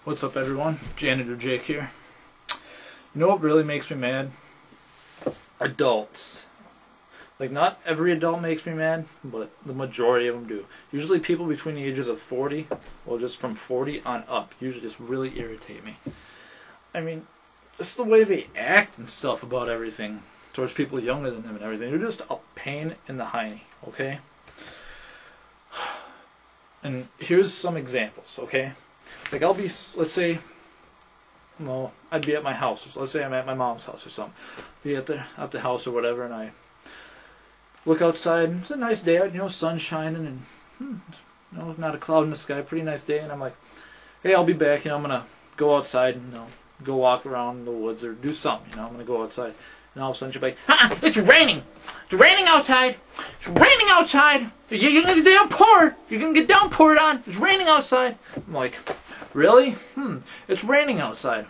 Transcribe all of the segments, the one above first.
What's up, everyone? Janitor Jake here. You know what really makes me mad? Adults. Like, not every adult makes me mad, but the majority of them do. Usually people between the ages of 40, well, just from 40 on up, usually just really irritate me. I mean, just the way they act and stuff about everything towards people younger than them and everything. They're just a pain in the hiney, okay? And here's some examples, okay? Like, I'll be, let's say, well, I'd be at my house. So let's say I'm at my mom's house or something. Be at the house or whatever, and I look outside. It's a nice day out, you know, sun shining, and you know, not a cloud in the sky. Pretty nice day. And I'm like, hey, I'll be back. You know, I'm gonna go outside and go walk around the woods or do something. You know, I'm gonna go outside. And all of a sudden she'll be like, it's raining. It's raining outside. It's raining outside. You're gonna get downpoured. You're gonna get downpoured on. It's raining outside. I'm like, really? It's raining outside.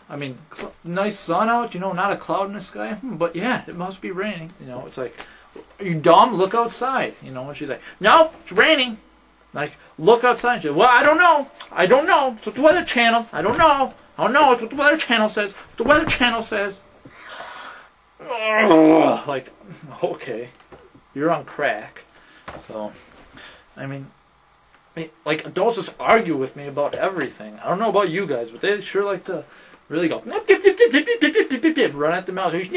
I mean, nice sun out, you know, not a cloud in the sky. But yeah, it must be raining. You know, it's like, are you dumb? Look outside. You know, and she's like, no, it's raining. Like, look outside. She's like, well, I don't know. I don't know. It's what the Weather Channel. I don't know. I don't know. It's what the Weather Channel says. What the Weather Channel says. Like, okay, you're on crack. So, I mean, like, adults just argue with me about everything. I don't know about you guys, but they sure like to really go run at the mouth. Like,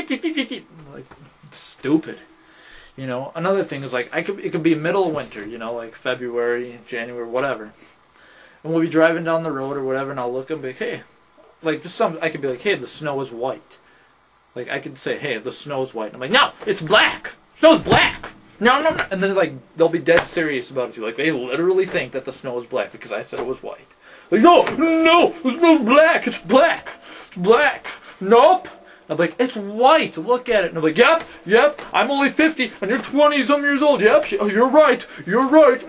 it's stupid. You know, another thing is, like, it could be middle of winter, you know, like February, January, whatever. And we'll be driving down the road or whatever, and I'll look and be like, hey, like, just I could be like, hey, the snow is white. Like, I could say, hey, the snow's white. And I'm like, no, it's black. Snow's black. No, no, no. And then, like, they'll be dead serious about it too. Like, they literally think that the snow is black because I said it was white. Like, no, no, it's not black. It's black. It's black. Nope. I'm like, it's white. Look at it. And I'm like, yep, yep. I'm only 50 and you're 20-some years old. Yep, you're right. You're right.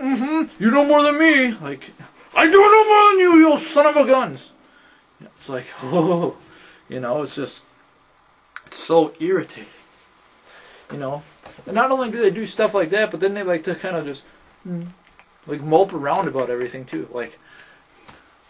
You know more than me. Like, I do know more than you, you son of a guns. It's like, oh, you know, it's just, it's so irritating. You know, and not only do they do stuff like that, but then they like to kind of just like mope around about everything too. Like,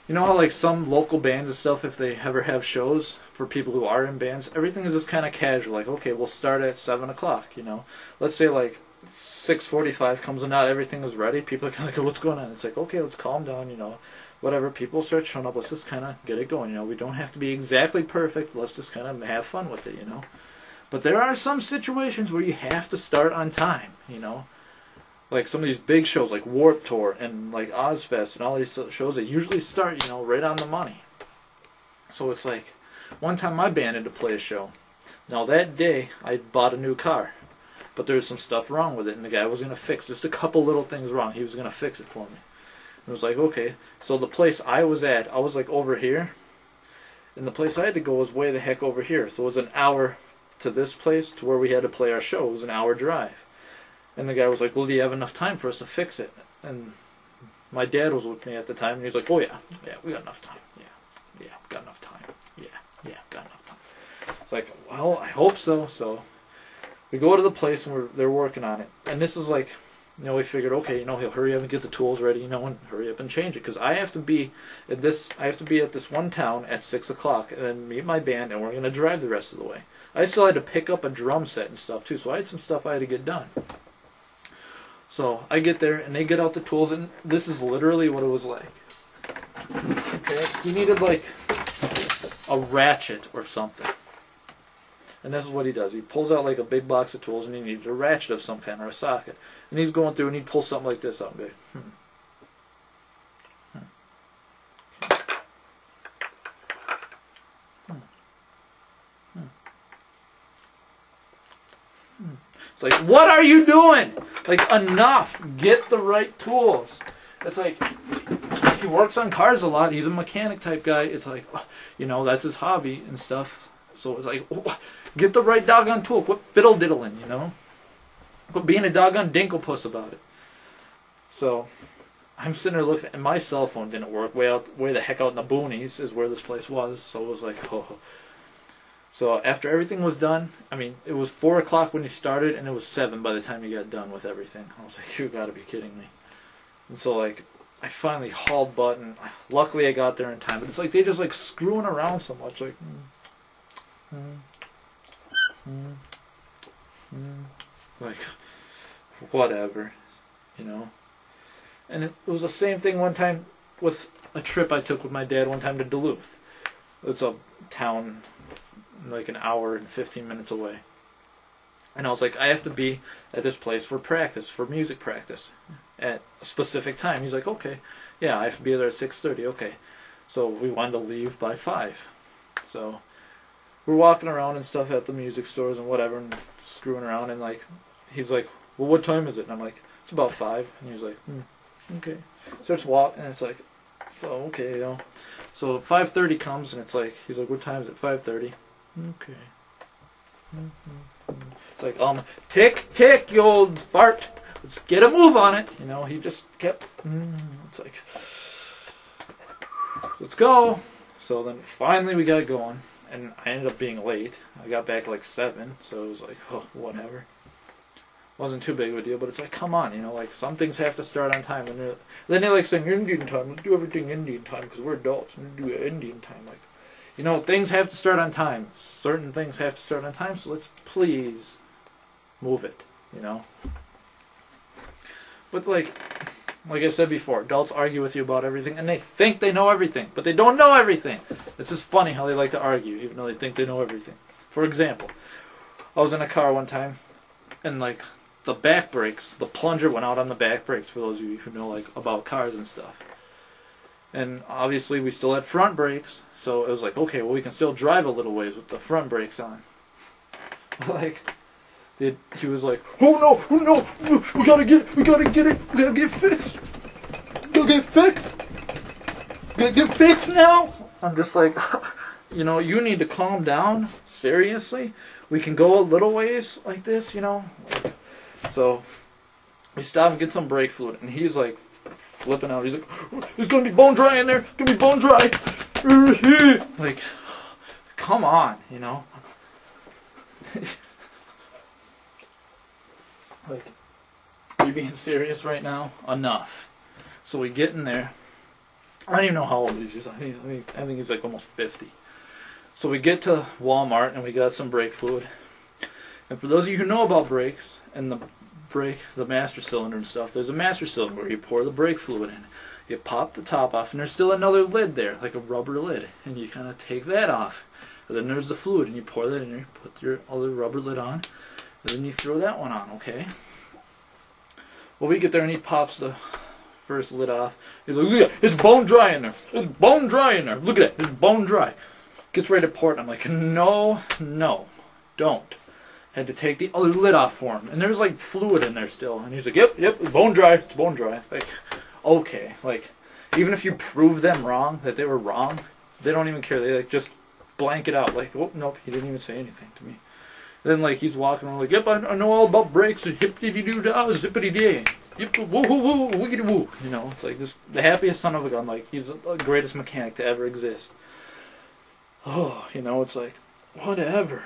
you know how like some local bands and stuff, if they ever have shows for people who are in bands, everything is just kind of casual. Like, okay, we'll start at 7 o'clock. You know, let's say like 6:45 comes and not everything is ready. People are kind of like, what's going on? It's like, okay, let's calm down. You know, whatever. People start showing up. Let's just kind of get it going. You know, we don't have to be exactly perfect. Let's just kind of have fun with it. You know. But there are some situations where you have to start on time, you know. Like some of these big shows like Warped Tour and like Ozfest and all these shows, they usually start, you know, right on the money. So it's like, one time my band had to play a show. Now that day, I bought a new car. But there's some stuff wrong with it, and the guy was going to fix just a couple little things wrong. He was going to fix it for me. And it was like, okay. So the place I was at, I was like over here. And the place I had to go was way the heck over here. So it was an hour to this place to where we had to play our show. It was an hour drive. And the guy was like, well, do you have enough time for us to fix it? And my dad was with me at the time, and he was like, oh yeah, we got enough time. Yeah, got enough time. Yeah, got enough time. It's like, well, I hope so. So we go to the place, and they're working on it. And this is like, you know, we figured, okay, you know, he'll hurry up and get the tools ready, you know, and hurry up and change it, because I have to be at this one town at 6 o'clock, and then meet my band, and we're gonna drive the rest of the way. I still had to pick up a drum set and stuff too, so I had some stuff I had to get done. So I get there, and they get out the tools, and this is literally what it was like. Okay, he needed like a ratchet or something. And this is what he does. He pulls out like a big box of tools, and he needed a ratchet of some kind or a socket. And he's going through, and he'd pull something like this out and go, It's like, what are you doing? Like, enough. Get the right tools. It's like, he works on cars a lot. He's a mechanic type guy. It's like, you know, that's his hobby and stuff. So it's like, get the right doggone tool. Quit fiddle-diddling, you know? Quit being a doggone dinklepuss about it. So, I'm sitting there looking, and my cell phone didn't work. Way the heck out in the boonies is where this place was. So it was like, oh. So after everything was done, I mean, it was 4 o'clock when he started, and it was 7 by the time he got done with everything. I was like, you gotta be kidding me. And so, like, I finally hauled butt, and luckily I got there in time. But it's like they just like screwing around so much, like, like whatever, you know. And it was the same thing one time with a trip I took with my dad one time to Duluth. It's a town like an hour and 15 minutes away. And I was like, I have to be at this place for practice, for music practice, at a specific time. He's like, okay, yeah, I have to be there at 6:30. Okay, so we wanted to leave by 5. So we're walking around and stuff at the music stores and whatever, and screwing around. And like, he's like, well, what time is it? And I'm like, it's about 5. And he's like, okay. Starts walking, and it's like, so okay, you know. So 5:30 comes, and it's like, he's like, what time is it? 5:30. Okay. It's like, tick, you old fart. Let's get a move on it. You know, he just kept, it's like, let's go. So then finally we got going, and I ended up being late. I got back at like 7, so it was like, oh, whatever. Wasn't too big of a deal, but it's like, come on, you know, like, some things have to start on time. And then they like saying, Indian time, let's do everything Indian time, because we're adults, and we do it Indian time. Like, you know, things have to start on time. Certain things have to start on time, so let's please move it, you know. But like I said before, adults argue with you about everything, and they think they know everything, but they don't know everything. It's just funny how they like to argue, even though they think they know everything. For example, I was in a car one time, and like, the back brakes, the plunger went out on the back brakes, for those of you who know like about cars and stuff. And obviously we still had front brakes, so it was like, okay, well, we can still drive a little ways with the front brakes on. Like, he was like, oh no, we gotta get it, we gotta get fixed. Gotta get fixed now. I'm just like, you know, you need to calm down. Seriously, we can go a little ways like this, you know. So we stop and get some brake fluid, and he's like flipping out. He's like, there's gonna be bone dry in there. It's gonna be bone dry. Like, come on, you know. Like, are you being serious right now? Enough. So we get in there. I don't even know how old he is. I think he's like almost 50. So we get to Walmart, and we got some brake fluid. And for those of you who know about brakes and the master cylinder and stuff, there's a master cylinder where you pour the brake fluid in. You pop the top off, and there's still another lid there, like a rubber lid. And you kind of take that off. And then there's the fluid, and you pour that in there, put your other rubber lid on, and then you throw that one on, okay? Well, we get there, and he pops the first lid off. He's like, look at it, it's bone dry in there. It's bone dry in there. Look at it, it's bone dry. Gets ready to pour it, and I'm like, no, don't. Had to take the other lid off for him, and there's like fluid in there still. And he's like, yep, it's bone dry, it's bone dry. Like, okay, like, even if you prove them wrong, that they were wrong, they don't even care. They like just blank it out. Like, oh nope, he didn't even say anything to me. Then like he's walking around like, yep, I know all about brakes and hippity-doo-dah, zippity-day, yip, woo-hoo-woo, wiggity-woo. You know, it's like this, the happiest son of a gun. Like, he's the greatest mechanic to ever exist. Oh, you know, it's like, whatever.